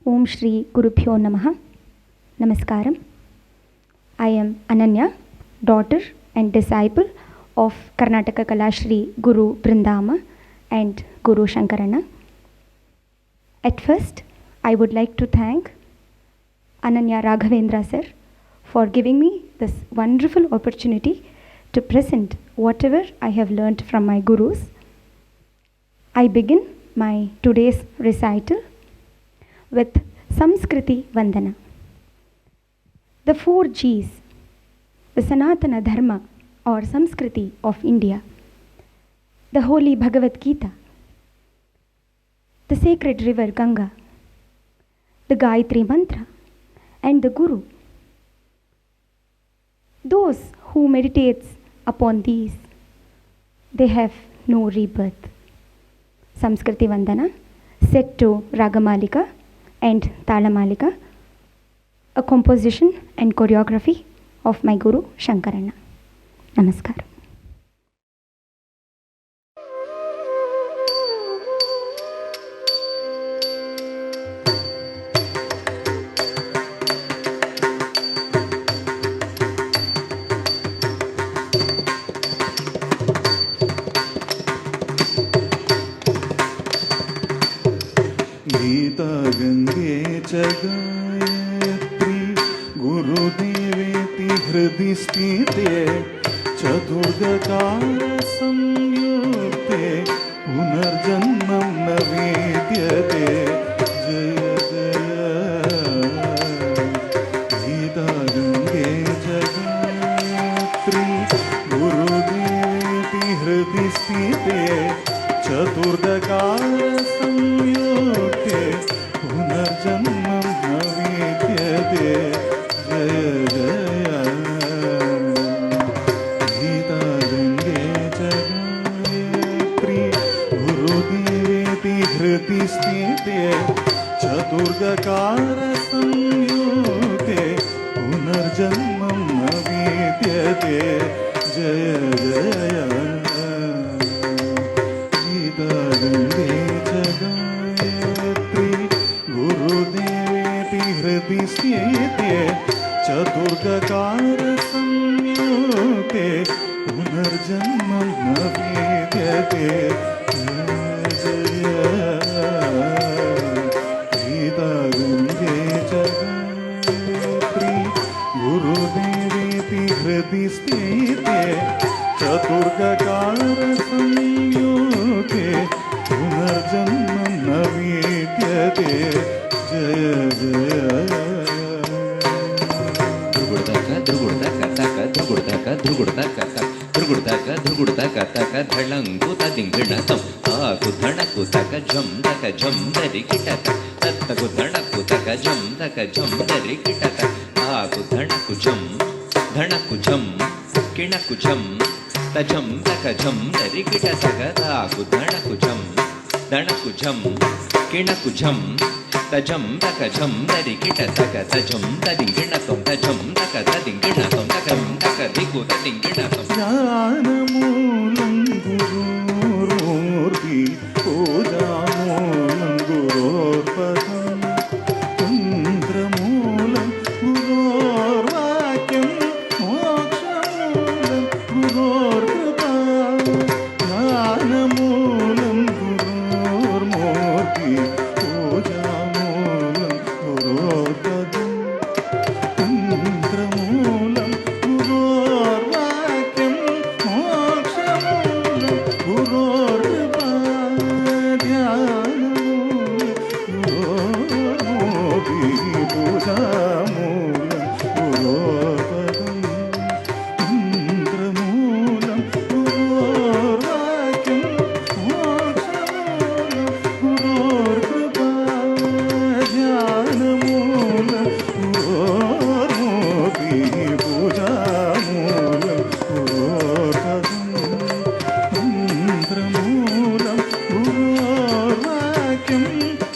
Om Shri Gurubhyo Namaha. Namaskaram. I am Ananya, daughter and disciple of Karnataka Kalashri Guru Brindama and Guru Shankarana. At first, I would like to thank Ananya Raghavendra sir for giving me this wonderful opportunity to present whatever I have learnt from my gurus. I begin my today's recital with Samskriti Vandana. The 4 Gs, the Sanatana Dharma or Samskriti of India, the Holy Bhagavad Gita, the sacred river Ganga, the Gayatri Mantra, and the Guru. Those who meditate upon these, they have no rebirth. Samskriti Vandana, set to Ragamalika and Talamalika, a composition and choreography of my Guru Shankarana. Namaskaram. Gita Gange च गायत्री गुरुदेवेति हृदि स्थिते चतुर्दकार संयुक्ते पुनर्जन्मं न विद्यते जय जय गीता गंगे च गायत्री गुरुदेवेति हृदि स्थिते चतुर्दकार पुनर्जन्मं न विद्यते जय जय गीता गंगे च गायत्री गुरुदेवेति हृदि स्थिते चतुर्दकार संयुक्ते पुनर्जन्मं न विद्यते जय जय गीता गंगे च गायत्री गुरुदेवेति हृदि स्थिते चतुर्दकार संयुक्ते पुनर्जन्मं न विद्यते जय गीता गंगे च गायत्री गुरुदेवेति हृदि स्थिते चतुर्दकार संयुक्ते पुनर्जन्मं न विद्यते जय जय ಧಳಂಗುತ ದಿಂಗಿಣತಂ ಆಕು ಧಣಕು ತಕ ಝಂ ತಕ ಝಂ ದರಿ ಕಿಟಕ ತತ್ತಕು ಧಣಕು ತಕ ಝಂ ತಕ ಝಂ ದರಿ ಕಿಟಕ ಆಕು ಧಣಕು ಝಂ ಕಿಣಕು ಝಂ ತಜಂ ತಕ ಝಂ ದರಿ ಕಿಟ ತಕ ತಾಕು ಧಣಕು ಝಂ ಕಿಣಕು ಝಂ ತಜಂ ತಕ ಝಂ ದರಿ ಕಿಟ ತಕ ತಜಂ ತದಿಂಗಿಣತಂ ತಜಂ ತಕ ತದಿಂಗಿಣತಂ ತಕಂ ತಕ ದಿಗು ತದಿಂಗಿಣತಂ ಜ್ಞಾನಮೂಲಂ ಗುರುರ್ಮೂರ್ತಿ ಪೂಜಾಮೂಲಂ ಗುರೋರ್ಪದಂ ಚಂದ್ರಮೂಲಂ ಗುರೋರ್ವಾಕ್ಯಂ ಮೋಕ್ಷಮೂಲಂ ಗುರೋರ್ಕೃಪಾ ಜ್ಞಾನಮೂಲಂ ಗುರೋರ್ಮೂರ್ತಿ पूजामूलं गुरोर्पदं चन्द्रमूलं गुरोर्वाक्यं मोक्षमूलं गुरोर्कृपा ध्यानमूलं गुरोर्मूर्ति पूजामूलं गुरोर्पदं चन्द्रमूलं गुरोर्वाक्यं मोक्षमूलं गुरोर्कृपा ध्यानमूलं गुरोर्मूर्ति पूजामूलं गुरोर्पदं चन्द्रमूलं गुरोर्वाक्यं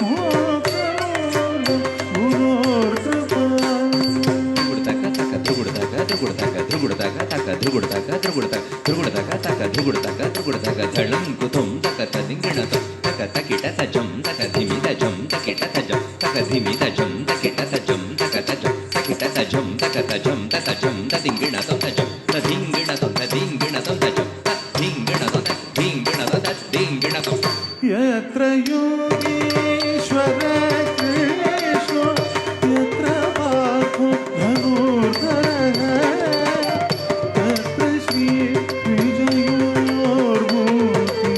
मोक्षमूलं गुरोर्कृपा ಧಳಂ ಕುತುಂ ತಕ ತದಿಂಗಿಣತಂ ತಕ ತಕಿಟ ತಜಂ ತಕ ಧಿಮಿ ತಜಂ ತಕಿಟ ತಜಂ ತಕ ಧಿಮಿ तजं तक तजं तजं तदिङ्गिण तजं तदिङ्गिण तदिङ्गिण तजं तदिङ्गिण तदिङ्गिण तदिङ्गिण यत्र योगीश्वर कृष्ण यत्र पार्थो धनुर्धरः तत्र श्री विजयोर्भूति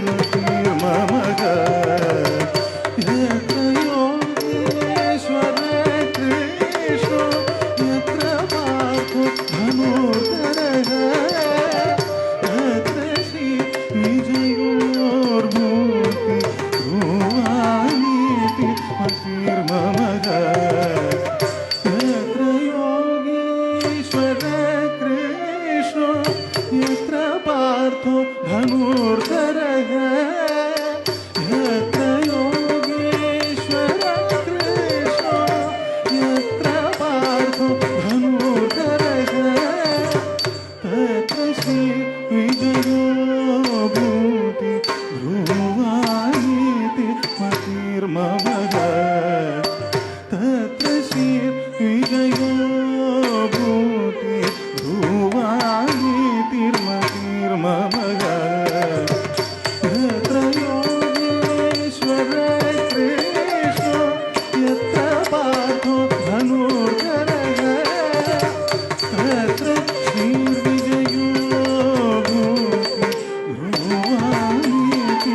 ध्रुवानीतिर्मतिर्ममः यत्र योगीश्वर कृष्ण यत्र पार्थो धनुर्धरः तत्र श्री विजयोर्भूति ध्रुवानीति मतिर्ममः यत्र योगीश्वर कृष्ण यत्र पार्थो धनुर्धरः यत्र योगीश्वर कृष्ण यत्र पार्थो धनुर्धरः तत्र श्री विजयोर्भूति ध्रुवानीति मतिर्ममः तत्र श्री विजयोर्भूति ध्रुवानीतिर्मतिर्ममः यत्र योगीश्वर कृष्ण यत्र पार्थो धनुर्धरः तत्र श्रीर्विजयोर्भूति ध्रुवानीति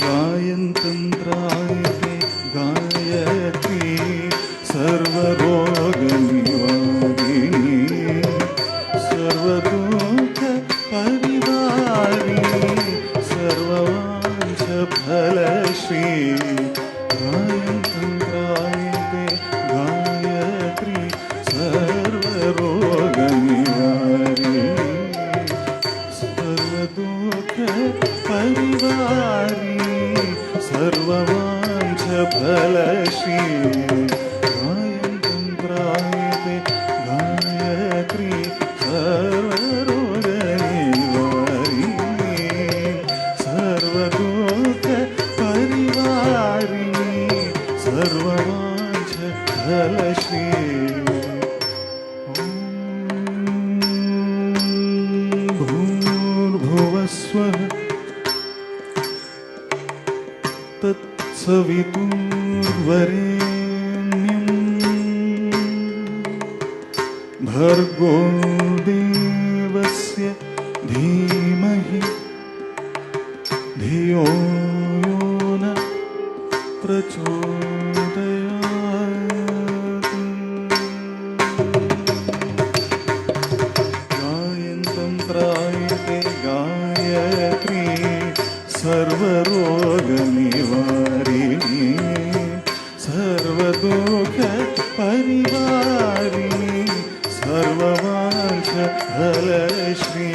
गायन्तं त्रायते गायत्री सर्वरोगनिवारिणी सर्वदुःखपरिवारिणी सर्ववाञ्छफलश्री गायन्तं त्रायते गायत्री सर्वरोगनिवारिणी सर्वदुःखपरिवारिणी सर्ववाञ्छफलश्री गायन्तं त्रायते गायत्री सर्वरोगनिवारिणी सर्वदुःखपरिवारिणी सर्ववाञ्छफलश्री भूर्भुवस्वः तत्सवितुर्वरेण्यं भर्गो देवस्य धीमहि धियो यो न प्रचोदयात् गायन्तं त्रायते गायत्री सर्वरोगनिवारिणी सर्वदुःखपरिवारिणी सर्ववाञ्छफलश्री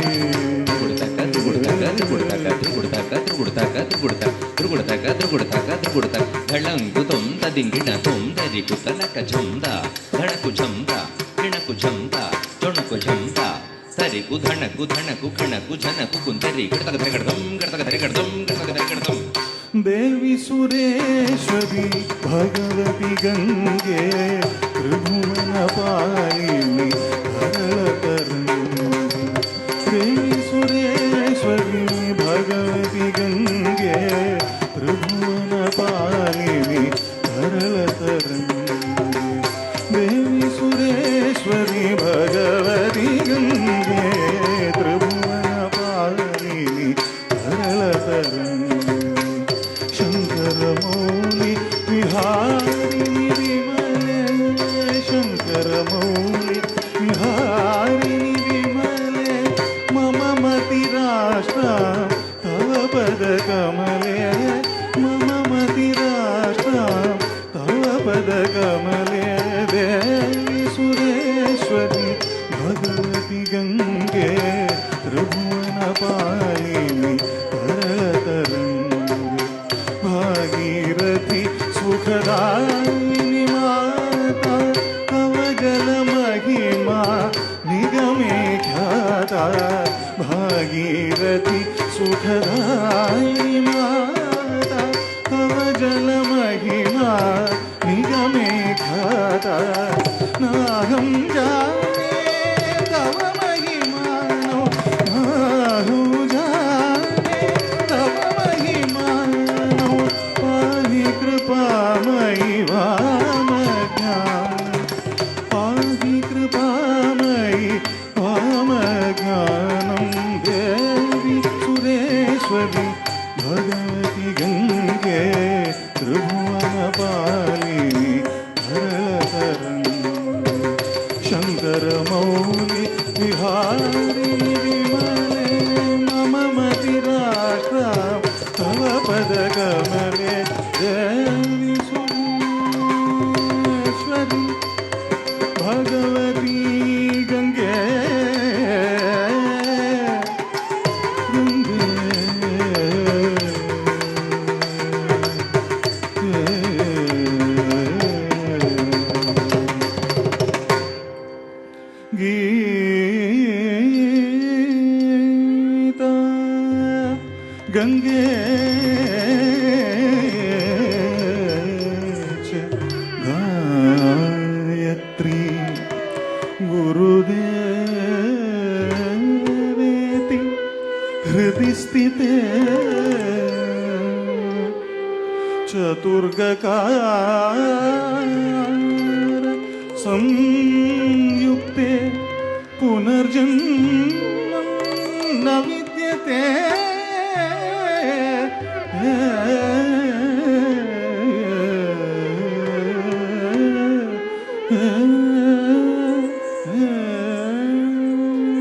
ಧಳಂಗುತಂ ತದಿಂಗಿಣತಂ ತರಿಕುತಲಕಜಂದ ಧಣಕುಜಂದ ಕಿಣಕುಜಂದ ಚೊಣಕುಜಂದ ತರಿಕು ಧಣಕು ಧಣಕು ಕಿಣಕು ಝನಕು ಕುಂತರಿ ಗಿಡತಗದಗಡದಂ ಗಿಡತಗದಗಡದಂ ಗಿಡತಗದಗಡದಂ देवी सुरेश्वरी भगवती गंगे त्रिभुवनपालिनी हरतरङ्गी देवी सुरेश्वरी भगवती गंगे त्रिभुवनपालिनी हरतरङ्गी देवी सुरेश्वरी भगवती गंगे त्रिभुवनपालिनी हरतरङ्गी शङ्करमौलि विहारिणि विमले शङ्करमौलि विहारिणि विमले मम मतिराष्ट्रा तव पदकमले मम मतिराष्ट्रा तव पदकमले देवी सुरेश्वरी भगवती गङ्गे त्रिभुवनपालिनी हरतरङ्गी सुखदायिनी माता तव जलमहिमा निगमे ख्याता भागीरथी सुखदायिनी माता तव जलमहिमा निगमे ख्याता नाहं जाने तव महिमानो नाहं जाने तव महिमानो पाहि कृपामयि वामज्ञान पाहि कृपामयि वामज्ञानं देवी सुरेश्वरी भगवती गंगे त्रिभुवनपालिनी शङ्करमौलि विहारिणि विमले मम मतिराष्ट्रा तव पदकमले देवी सुरेश्वरी भगवती गंगे गीता गंगे च गायत्री गुरुदेवेति हृदि स्थिते चतुर्गकार संयुक्ते पुनर्जन्मं न विद्यते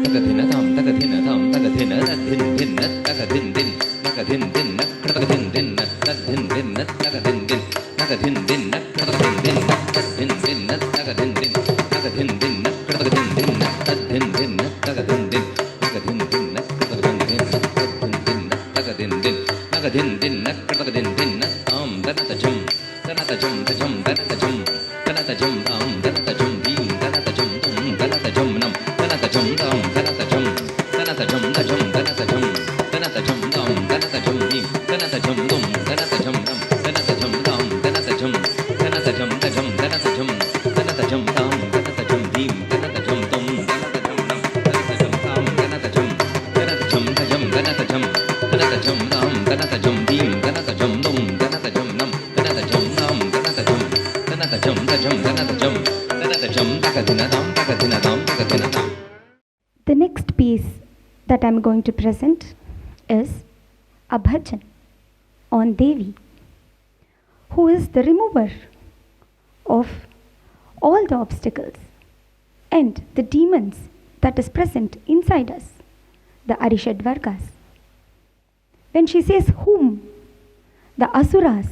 तगधिनतां तगधिनतां तगधिन तद्धिन धिन्न तगधिन दिन नगधिन दिन नक्रतगधिन दिन तद्धिन दिन तगधिन दिन नगधिन दिन नक्रतगधिन दिन तद्धिन दिन तगधिन दिन नगधिन दिन नक्रतगधिन दिन तद्धिन दिन तगधिन दिन नगधिन दिन नक्रतगधिन दिन तद्धिन दिन तगधिन दिन नगधिन दिन नक्रतगधिन दिन तां दनतजं दनतजं तजं दनतजं दनतजं तां दनतजं दीं दनतजं तं दनतजं नं दनतजं तां दनतजं दनतजं तजं दनतजं दनतजं तां दनतजं दीं दनतजं तं दनतजं नं दनतजं तां दनतजं दनतजं तजं दनतजं दनतजं तां दनतजं दीं दनतजं तं दनतजं नं दनतजं तां दनतजं दनतजं तजं दनतजं दनतजं तां दनतजं दीं दनतजं तं दनतजं नं दनतजं तां दनतजं दनतजं तजं दनतजं दनतजं तगधिनतां तगधिनतां तगधिनतां. The next piece that I'm going to present is a bhajan on Devi, who is the remover of all the obstacles and the demons that is present inside us, the Arishad Vargas. When she says whom, the asuras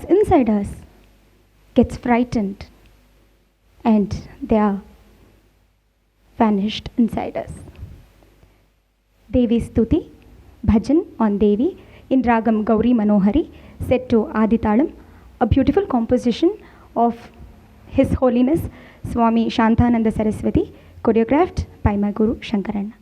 inside us gets frightened and they are vanished inside us. Devi Stuti, Bhajan on Devi in Ragam Gauri Manohari, set to Aditalam, a beautiful composition of His Holiness Swami Shantananda Saraswati, choreographed by my Guru Shankarana.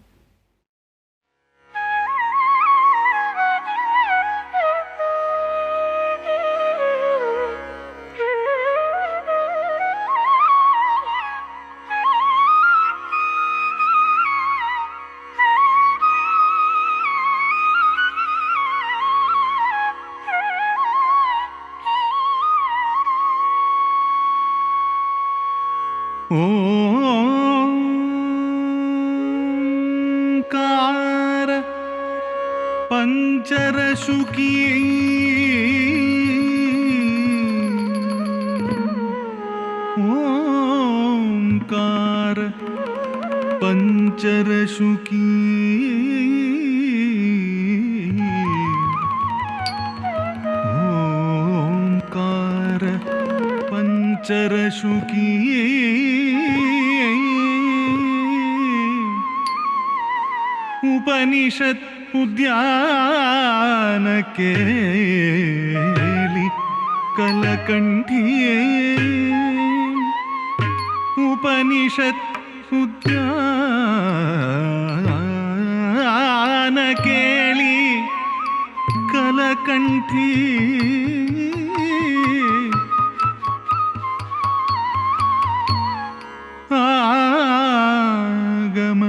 ओंकार पंचरशुकी ओंकार पंचरशुकी ओंकार पंचरशुकी उपनिषद उद्यान के कलकण्ठिये उपनिषत् उद्यान केळि कलकण्ठी आगम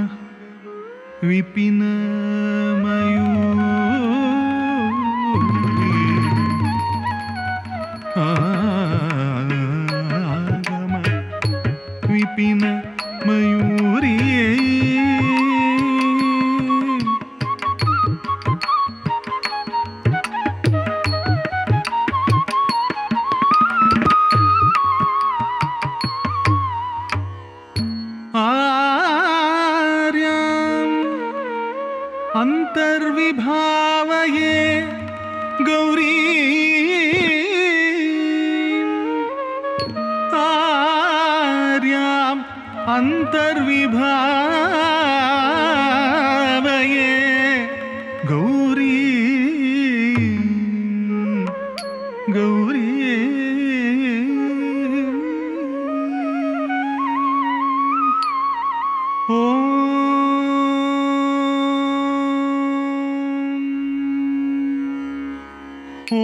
विपिन मयूरी आगम विपिन मयूरी अंतर्विभावये गौरी आर्याम् अंतर्विभावये गौरी गौरी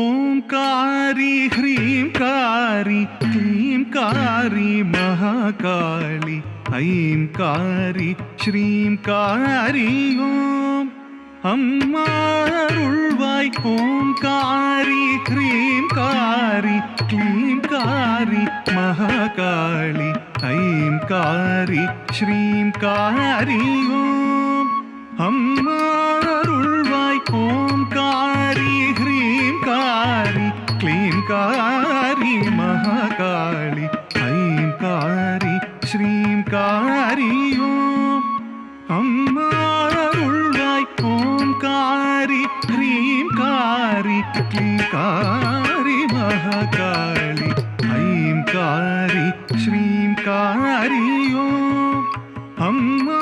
ओंकारी ह्रींकारी क्लींकारी महाकाली ऐंकारी श्रींकारी ओम अम्मा अरुள்வாய் ओंकारी ह्रींकारी क्लींकारी महाकाली ऐंकारी श्रींकारी ओम अम्मा अरुள்வாய் ओंकारी ह्रींकारी क्लींकारी महाकाली ऐंकारी श्रींकारी ओम अम्मा अरुள்வாய் ओंकारी ह्रींकारी क्लींकारी महाकाली ऐंकारी श्रींकारी ओम अम्मा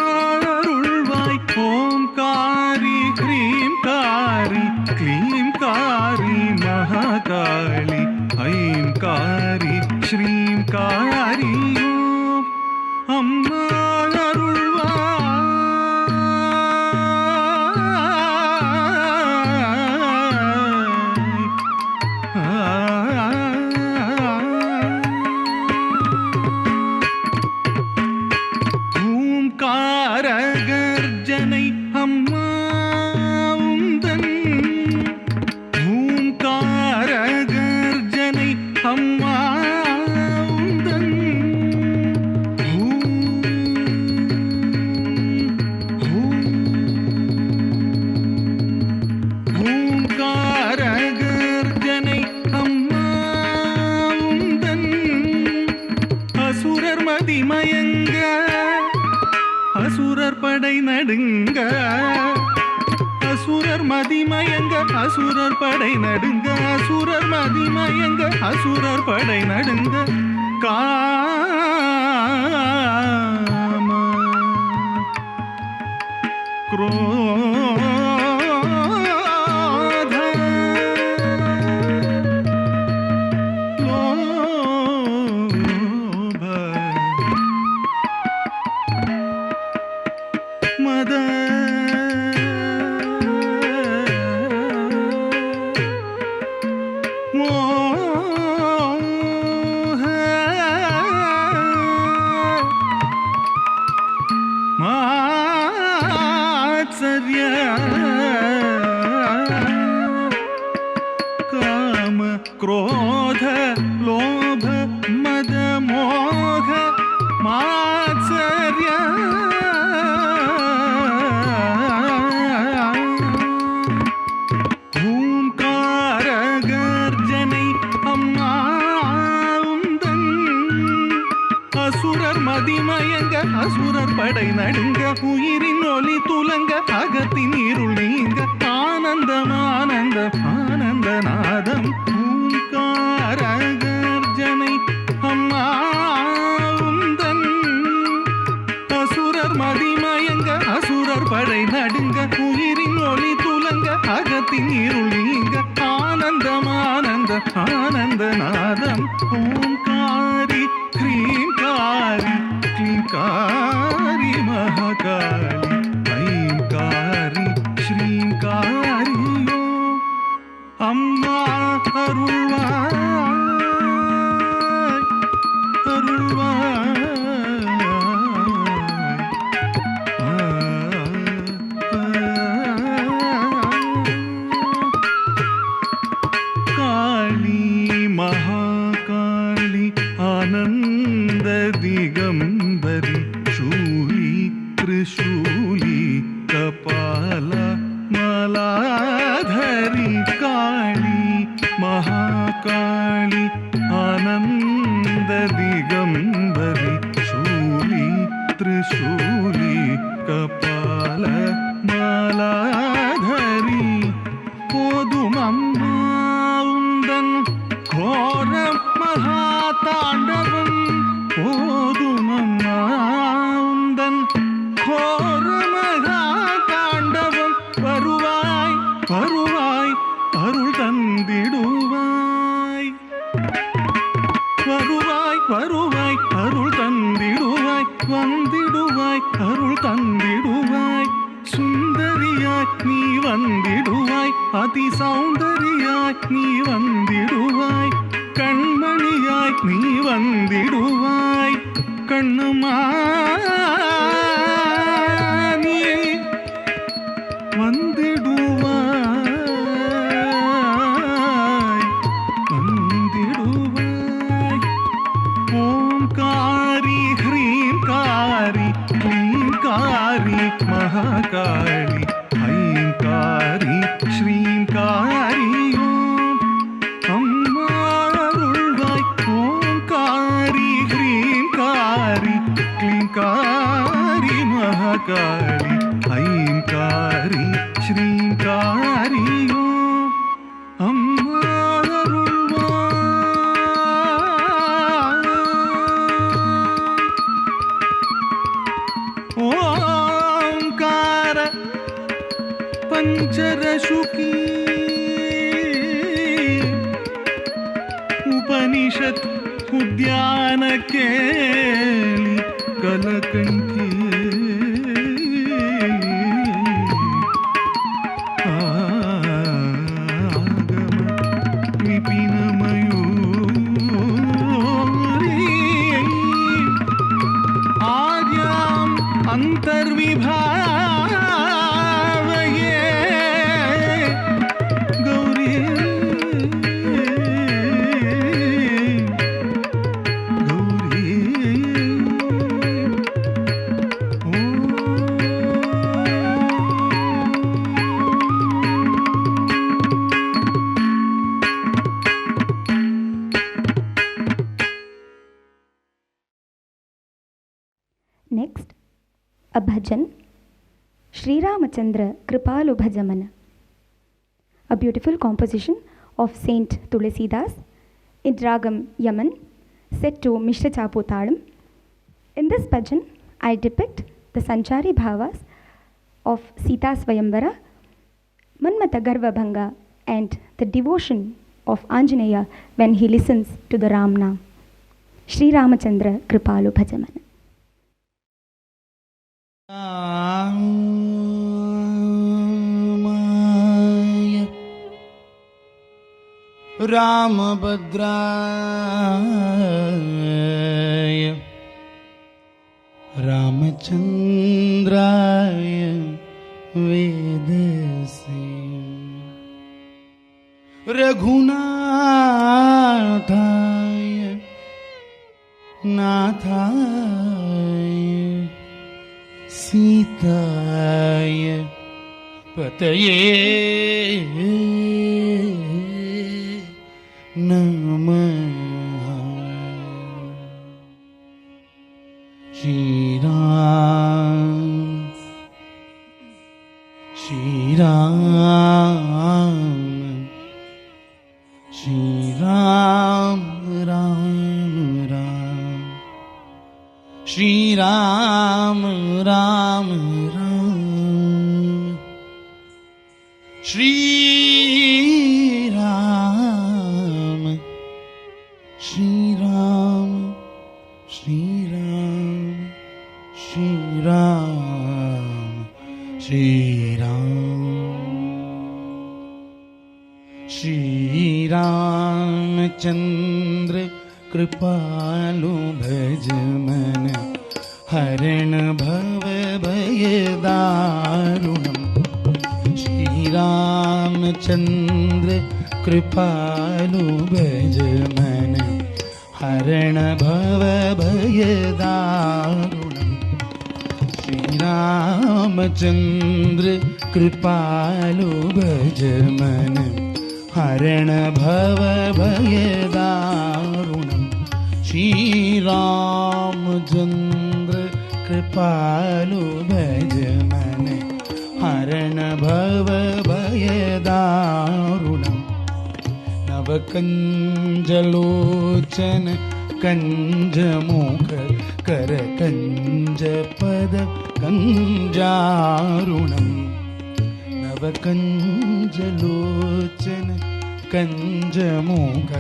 अरुள்வாய் ओंकारी ह्रींकारी क्लींकारी महाकाली ऐंकारी श्रींकारी ओम अम्मा ओंकार गर्जनै अम्मा उन्दन ओंकार गर्जनै अम्मा उन्दन ओंकार गर्जनै अम्मा उन्दन असुरर मदिमयंग असुरर पडை நடுங்க असुरர் மதிமயங்க असुरர் படை நடுங்க असुरர் மதிமயங்க असुरர் படை நடுங்க காம क्रोध लोभ मद मोह मात्सर्य काम क्रोध लोभ मद मोह मात्सर्य ओंकार गर्जनै अम्मा उन्दन असुरर மதிமயங்க असुरர் படை நடுங்க உயிரின் ஒளி துலங்க அகத்தின் இருள் நீங்க ஆனந்தம் ஆனந்தம் ஆனந்த நாதம் ஓங்கார கர்ஜனை அம்மா உந்தன் असुरர் மதிமயங்க असुरர் படை நடுங்க உயிரின் ஒளி துலங்க அகத்தின் இருட்டின் இருள் நீங்க ஆனந்தம் ஆனந்தம் ஆனந்தநாதம் ஓம்காரி க்ரீங்காரி க்ளீங்காரி மகாகாளி ஐங்காரி ஸ்ரீங்காரியோ அம்மா அருள்வாய் அருள்வாய் காளி மகாகாளி ஆனந்த திகம்பரி शूली त्रिशूली कपाल मलाधरी काली महाकाली आनंद दिगंबरी शूली त्रिशूली कपाल मलाधरी पोदुमम्मा उंदन घोर महातांडवं போதுமம்மா உந்தன் கோர மகா தாண்டவம் வருவாய் வருவாய் அருள் தந்திடுவாய் வருவாய் வருவாய் அருள் தந்திடுவாய் வந்திடுவாய் அருள் தந்திடுவாய் சுந்தரியாய் நீ வந்திடுவாய் அதி சௌந்தரியாய் நீ வந்திடுவாய் கண்மணியாய் நீ வந்திடுவாய் கண்ணுமா நீ வந்திடுவாய் வந்திடுவாய் ஓம்காரி ஹ்ரீங்காரி க்ளீங்காரி மகாகாளி ஐங்காரி ஸ்ரீங்காரி அம்மா அருள்வாய் ஓம்காரி ஹ்ரீங்காரி க்ளீங்காரி மகாகாளி ஐங்காரி ஸ்ரீங்காரி அம்மா ஓம்கார पंचरशुकी उपनिषद उद्यान केली कलकंठी आगम Vipin Mayuri आद्याम अंतर्विभावये Gauri Gauri Next, a bhajan, Sri Ramachandra Kripalu Bhajamana, a beautiful composition of Saint Tulasidas in Ragam Yaman, set to Mishra Chapotalam. In this bhajan, I depict the Sanchari Bhavas of Sita Swayamvara, Manmata Garvabhanga, and the devotion of Anjaneya when he listens to the Ram Naam. Sri Ramachandra Kripalu Bhajamana. रामभद्राय रामचन्द्राय वेदसे रघुनाथाय नाथाय सीताय पतये नमः। श्रीराम श्रीराम श्रीराम राम राम श्रीराम राम राम श्री श्री रामचंद्र कृपालु भज मन हरण भव भय दारुणम् श्री रामचंद्र कृपालु भज मन हरण भव भय दारुणम् श्री रामचंद्र कृपालु भज मन हरण भव भय दारुणम् श्री रामचंद्र कृपालु भज मन हरण भव भय दारुणम् नवकंजलोचन कंजमुख कर कंज पद कंजारुणम् नवकंजलोचन कंजमुख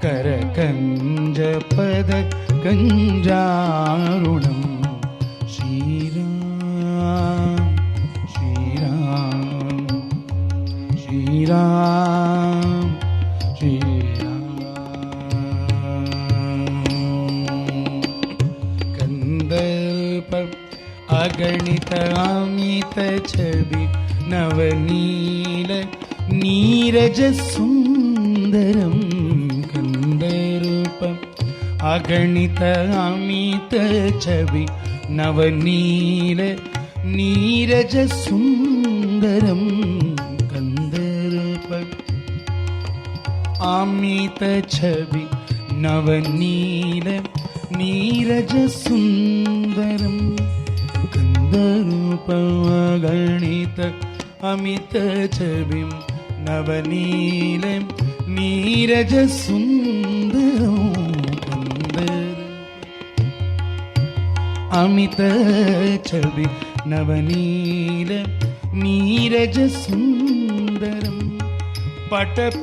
कर कंज पद कंजारुणम् श्रीराम श्रीराम श्रीराम श्रीराम कंदर्प अगणित अमित छवि नवनील नीरज सुंदरम कंदर्प अगणित अमित छवि नवनील नीरज सुंदरम कंदर्प अमित छवि नवनील नीरज सुंदरम कंदर्प अगणित अमित छवि नवनील नीरज सुंदरम अमित छवि नवनील नीरज सुंदरम पटपीतमानहु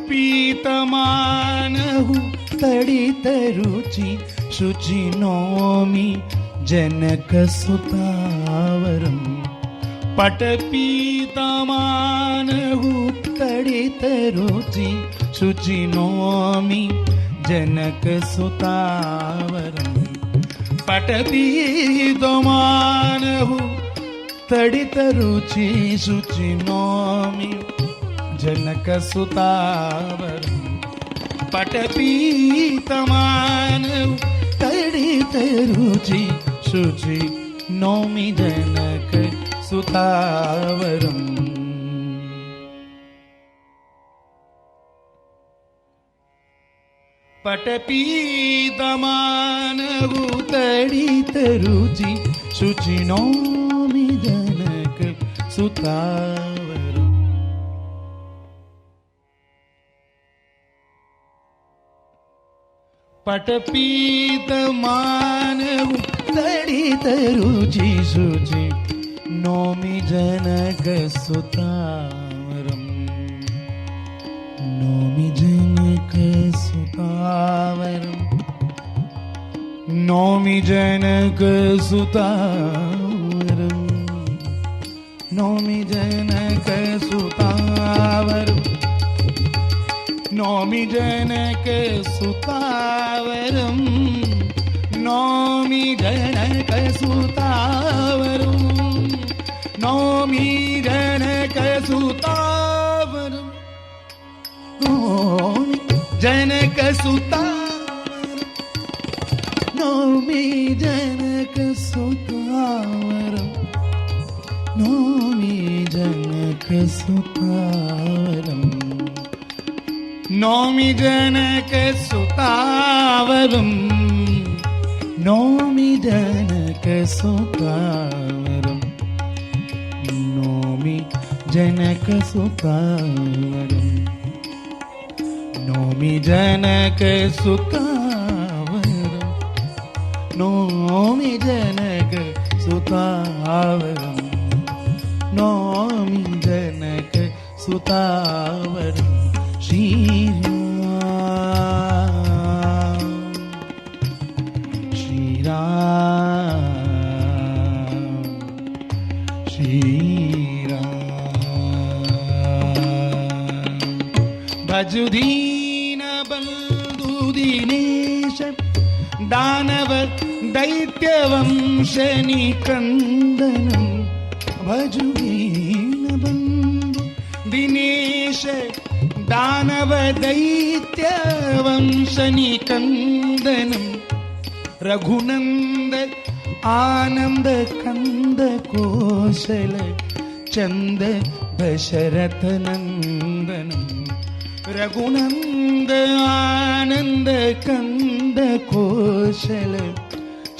तडित रुचि शुचि नौमि जनक सुतावरम पटपीतमानहु तडित रुचि शुचि नौमि जनक सुतावरम पटपीतमानहु तडित रुचि शुचि नौमि जनक सुतावरम पटपीतमानहु तडित रुचि शुचि नौमि जनक सुतावरम पटपीतमानहु तडित रुचि शुचि नौमि जनक सुतावरम पटपीतमानहु तडित रुचि शुचि नौमि जनक सुतावरम नौमि जनक सुतावरम नौमि जनक सुतावरम नौमि जनक सुतावरम नौमि जनक सुतावरम नौमि जनक सुतावरम नौमि जनक सुतावरम नौमि जनक सुतावरम नौमि जनक सुतावरम नौमि जनक सुतावरम नौमि जनक सुतावरम नौमि जनक सुतावरम नौमि जनक सुतावरम नौमि जनक सुतावरम नौमि जनक सुतावरम नौमि जनक सुतावरम श्री राम श्री राम श्री राम भजु दीन बंधु दीनेश दानव दैत्यवंश निकंदनं भजु दीन बंधु दिनेश दानव दैत्यवंश निकंदनं रघुनंद आनंद कंद कौशल चंद दशरथ नंदनं रघुनंद आनंद कंद कौशल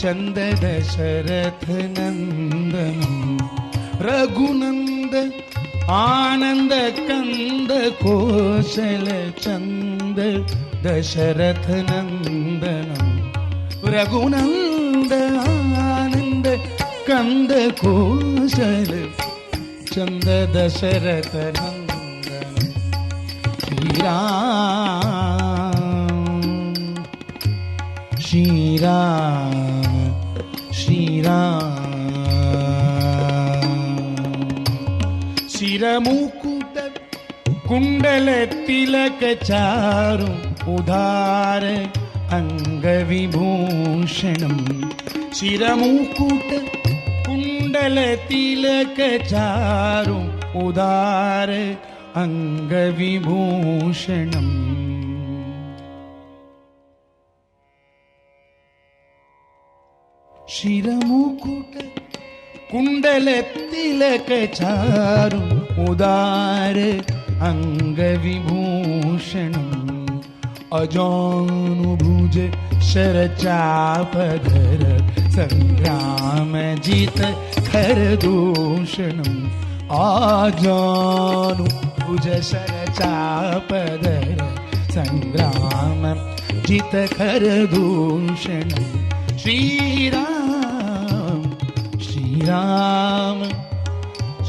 चंद दशरथ नंदनं रघुनंद आनंद कंद कौशल चंद दशरथ नंदनं रघुनंद आनंद कंद कौशल चंद दशरथ नंदन श्री राम श्री राम श्री राम शिरमुकुट कुंडल तिलक चारु उधार अंग विभूषणं शिरमुकुट कुंडल तिलक चारु उदार अंग विभूषणं शिरमुकुट कुंडल तिलक चारु उदार अंग विभूषणं अजानुभुज शरचापधर संग्राम जित खरदूषणं आजानुभुज शरचापधर संग्राम जित खरदूषणं श्रीराम श्रीराम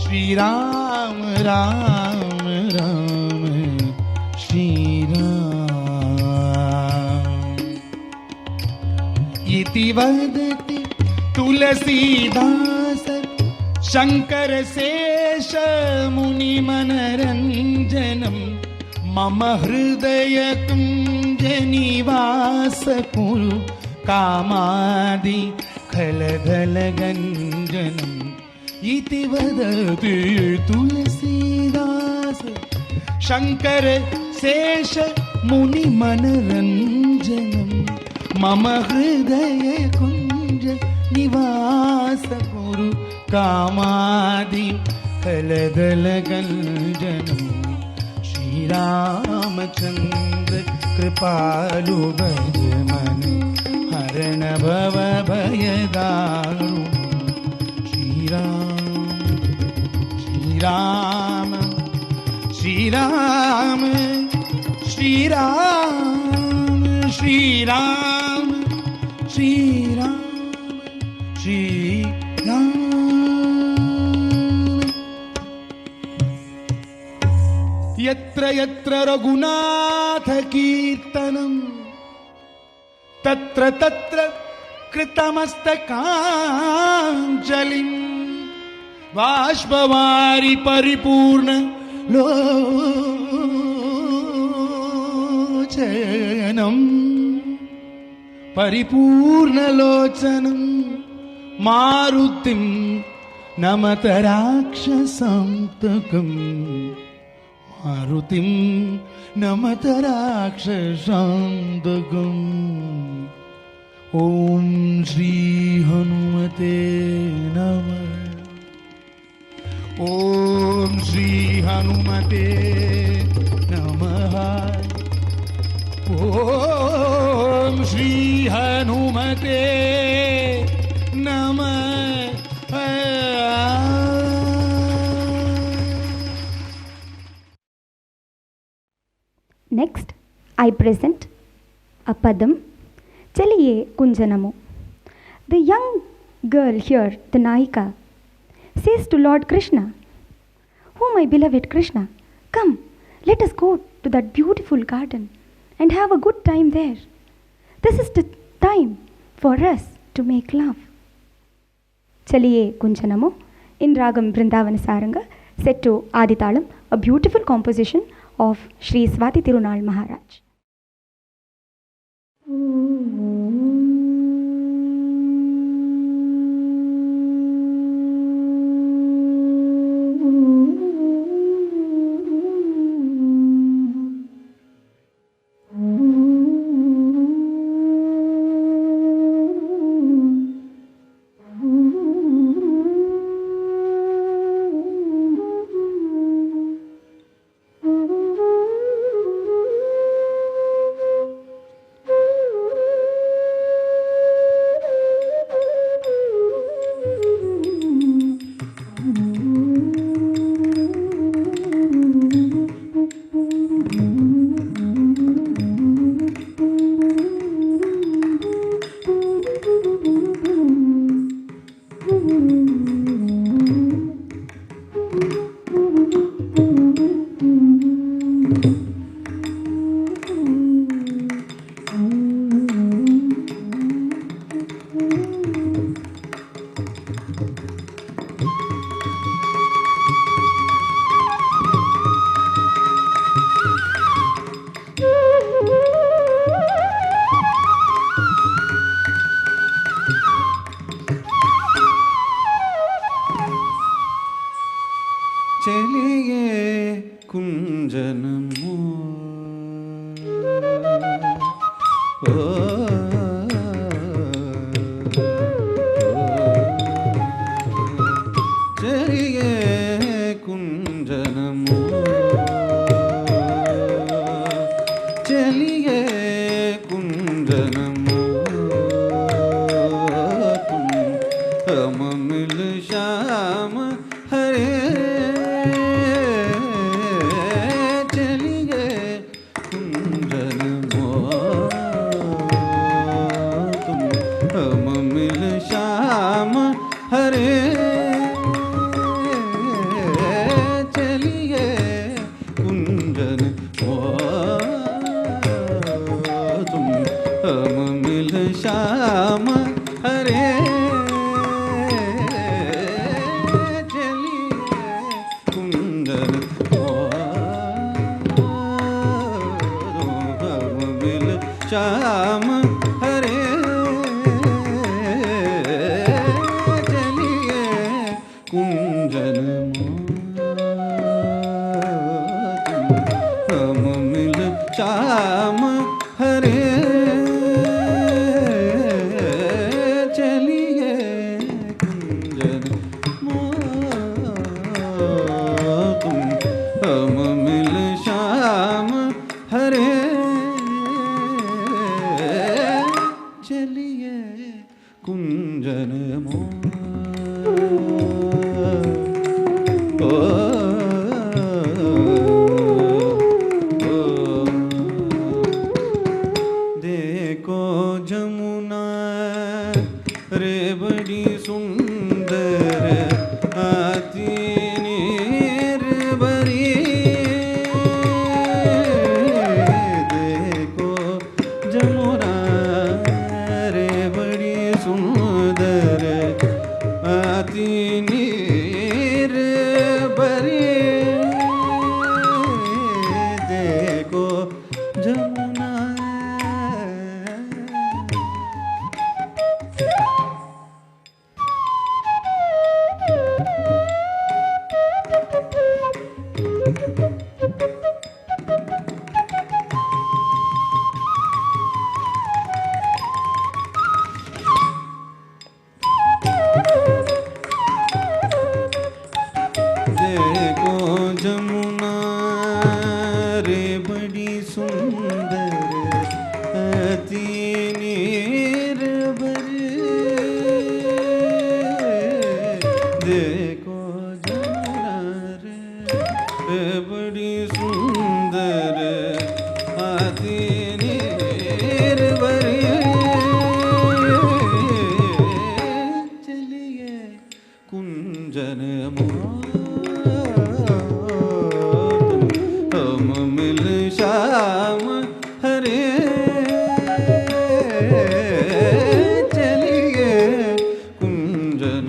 श्रीराम राम राम श्रीराम इति वदति तुलसीदास शंकर शेष मुनि मनरंजनम मम हृदय कुंज निवास कुरु कामादि खलदल गंजनम इति वदति तुलसीदास शंकर शेष मुनि मनरंजनम मम हृदय कुंज निवास कुरु कामादि खलदल गंजनम श्री रामचंद्र कृपालु भज मन हरण भव भय दारु श्री राम श्री राम श्री राम श्री राम श्री राम श्री राम यत्र यत्र रघुनाथ कीर्तनं तत्र तत्र कृतमस्तकाञ्जलिं बाष्पवारि परिपूर्ण लोचनं परिपूर्णलोचनं मारुतिं नमत राक्षसान्तकम् मारुतिं नमत राक्षसान्तकम् ॐ श्री हनुमते नमः ॐ श्री हनुमते नमः ॐ श्री हनुमते नमः Next, I present a padam, Chaliye Kunjanamu. The young girl here, the Nayika, says to Lord Krishna, "Oh my beloved Krishna, come, let us go to that beautiful garden and have a good time there. This is the time for us to make love." Chaliye Kunjanamu in Ragam Vrindavana Saranga, set to Aditalam, a beautiful composition of Sri Swati Tirunal Maharaj. चलिए कुंजन चलिए कुंजन चलिए कुंजन तुम हम मिल श्याम हरे श्याम हरे चलिए कुंदन हम मिल श्याम हरे चलिए कुंजन हम मिल श्याम हरे कुंजन देखो जमुना रे बड़ी सुंदर आती नीर बरी देखो जमुना रे बड़ी सुंदर आती नीर बरी देखो जमुना देखो जमुना रे बड़ी सुंदर अति नीर भरी देखो जमुना रे बड़ी सुंदर अति नीर भरी चलिए कुंजन हम मिल श्याम हरे चलिए कुंजन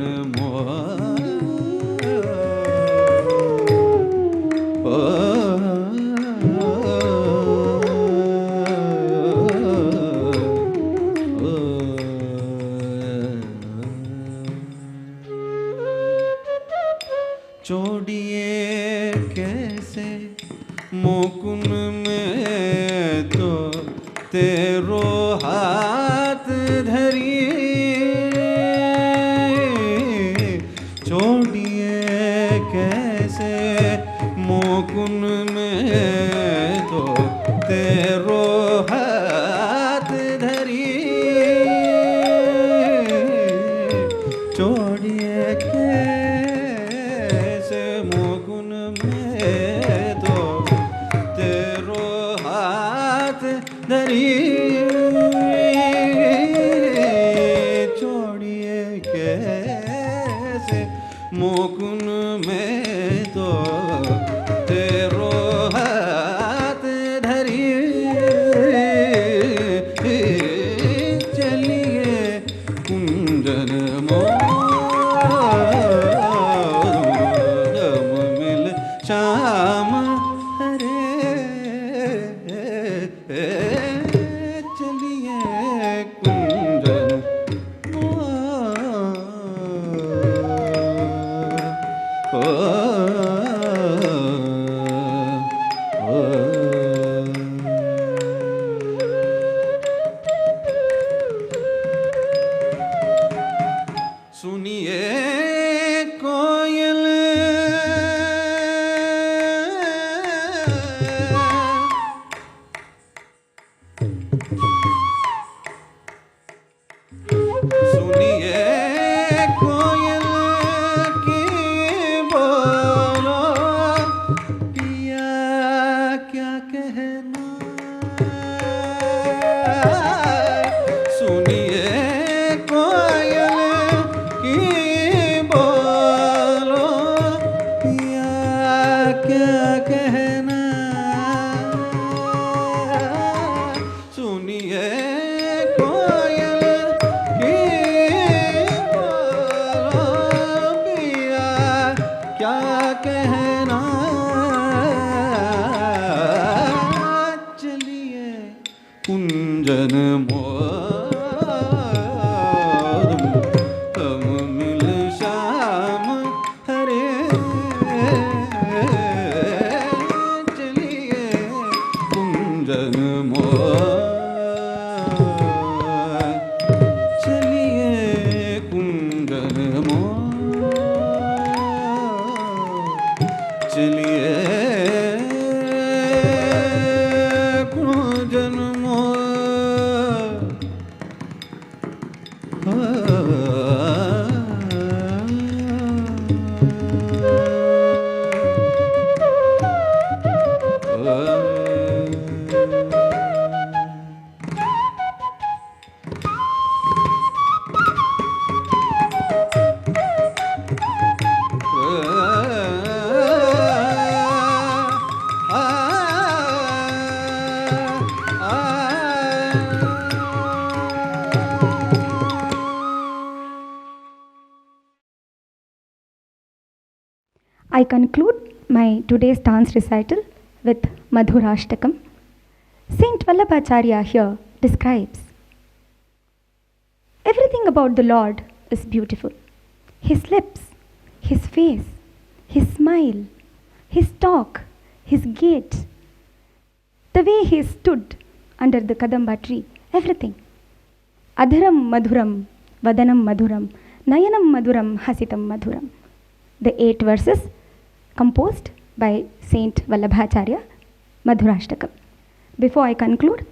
तेरो हाथ धरिए छोड़िए कैसे मोकुन में तो तेरो हाथ धरिए छोड़िए कैसे मोकुन में तो तेरो हाथ धरिए छोड़िए कैसे मोकुन में तो तेरो हाथ धरिए चलिए कुंजन मोदम मिल श्याम हरे चलिए कुंजन सुनिए कोयल सुनिए कोयल की बोलो पिया क्या कहना सुनिए कोयल की बोलो पिया क्या कहना सुनिए कोयल की बोलो पिया क्या कहना चलिए कुंजन मोदम हम मिल श्याम हरे चलिए कुंजन चलिए कुंजन चलिए कुंजन I conclude my today's dance recital with Madhurashtakam. Saint Vallabhacharya here describes everything about the Lord is beautiful. His lips, his face, his smile, his talk, his gait, the way he stood under the Kadamba tree, everything. Adharam madhuram, vadanam madhuram, nayanam madhuram, hasitam madhuram. The 8 verses composed by Saint Vallabhacharya, Madhurashtakam. Before I conclude,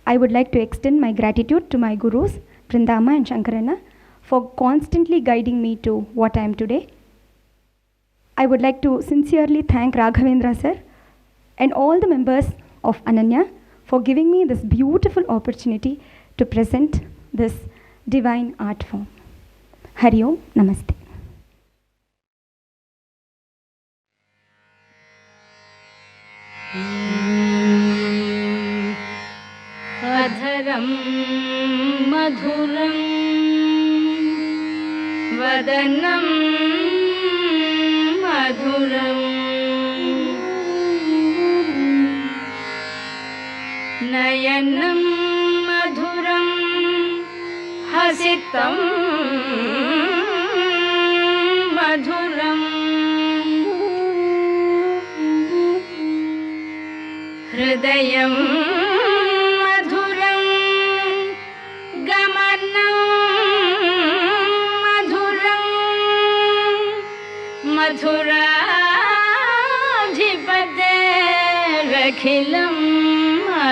I would like to extend my gratitude to my gurus, Vrindama and Shankarana, for constantly guiding me to what I am today. I would like to sincerely thank Raghavendra sir and all the members of Ananya for giving me this beautiful opportunity to present this divine art form. Hari Om, Namaste. अधरं मधुरं वदनं मधुरं नयनं मधुरं हसितं मधुरं हृदयं मधुरं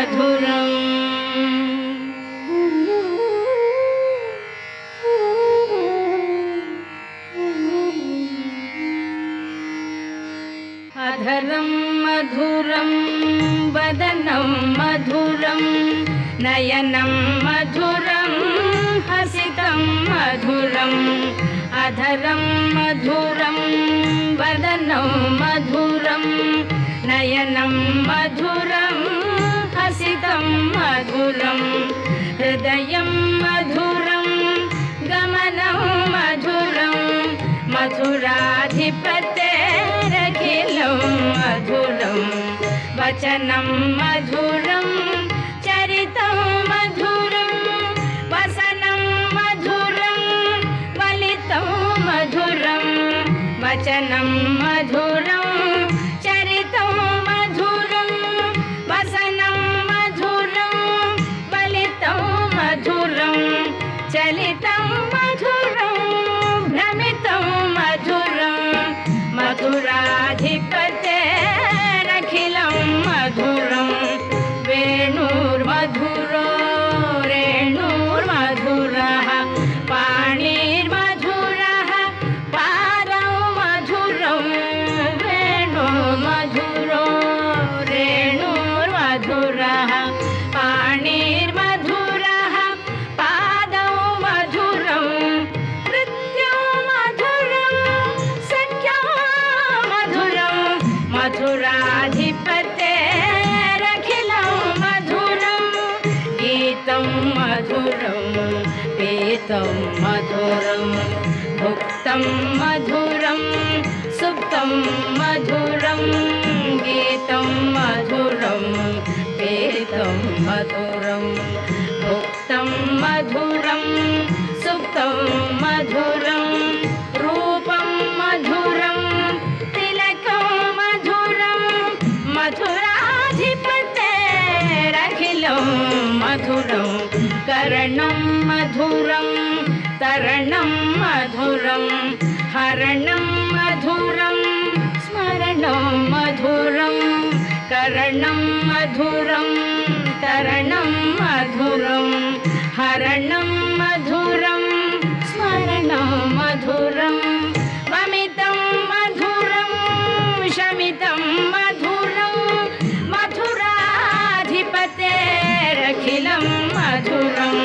मधुरम् अधरं मधुरं वदनं मधुरं नयनं मधुरं हसितं मधुरम् अधरं मधुरं वदनं मधुरं नयनं मधुरं हसितं मधुरं हृदयं मधुरं गमनं मधुरं मधुराधिपतेरखिलं मधुरं वचनं मधुरं चरितं मधुरं वसनं मधुरं वलितं मधुरं वचनं मधुरं चरितं मधुरं वसनं मधुरं वलितं मधुरं चलितं मधुरं भ्रमितं मधुरं मधुराधिपतेरखिलं मधुरं वेणुर्मधुरो रेणुर्मधुरः पाणिर्मधुरः पादौ मधुरं वेणुर्मधुरो रेणुर्मधुरः पाणिर्मधुरः पादौ मधुरं नृत्यं मधुरं सख्यं मधुरं मधुराधिपतेरखिलं मधुरं गीतं मधुरं पीतं मधुरं भुक्तं मधुरं सुप्तं मधुरं गीतं मधुरं पीतं मधुरं भुक्तं मधुरं सुप्तं मधुरं रूपं मधुरं तिलकं मधुरं मधुराधिपतेरखिलं मधुरं करणं मधुरं तरणं मधुरं हरणं मधुरं स्मरणं मधुरं करणं मधुरं तरणं मधुरं हरणं मधुरं स्मरणं मधुरं वमितं मधुरं शमितं मधुरं मधुराधिपतेरखिलं मधुरं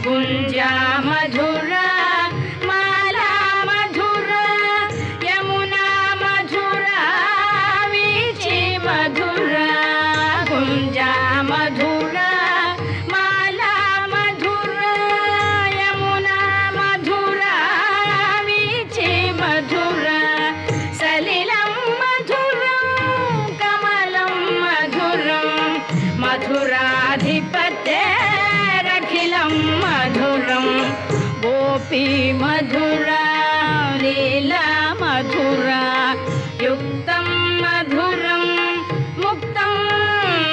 गुञ्जा मधुरा माला मधुरा यमुना मधुरा वीची मधुरा गुञ्जा मधुरा माला मधुरा यमुना मधुरा वीची मधुरा सलिलं मधुरं कमलं मधुरं मधुराधिपतेरखिलं मधुरं गोपी मधुरा लीला मधुरा युक्तं मधुरं मुक्तं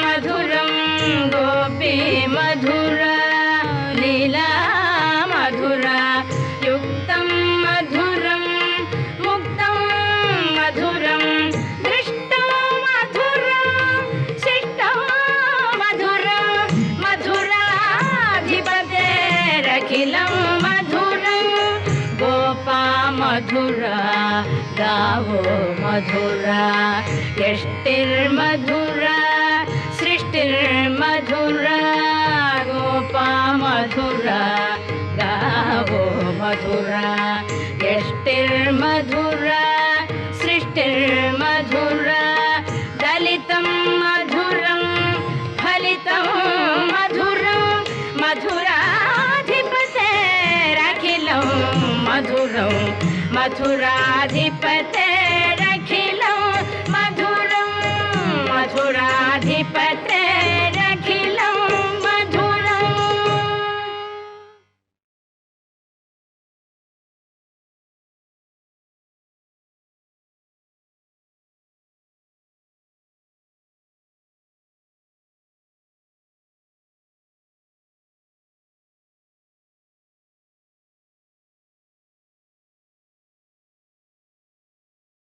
मधुरं गोपी मधुरा लीला मधुरा युक्तं मधुरं मुक्तं मधुरं दृष्टं मधुरं शिष्टं मधुरं मधुराधिपतेरखिलं मधुरं गोपा मधुरा गावो मधुरा यष्टिर्मधुरा सृष्टिर्मधुरा गोपा मधुरा गावो मधुरा यष्टिर्मधुरा सृष्टिर्मधुरा दलितं मधुरं फलितं मधुरं मधुराधिपतेरखिलं मधुरं मधुराधिपतेरखिलं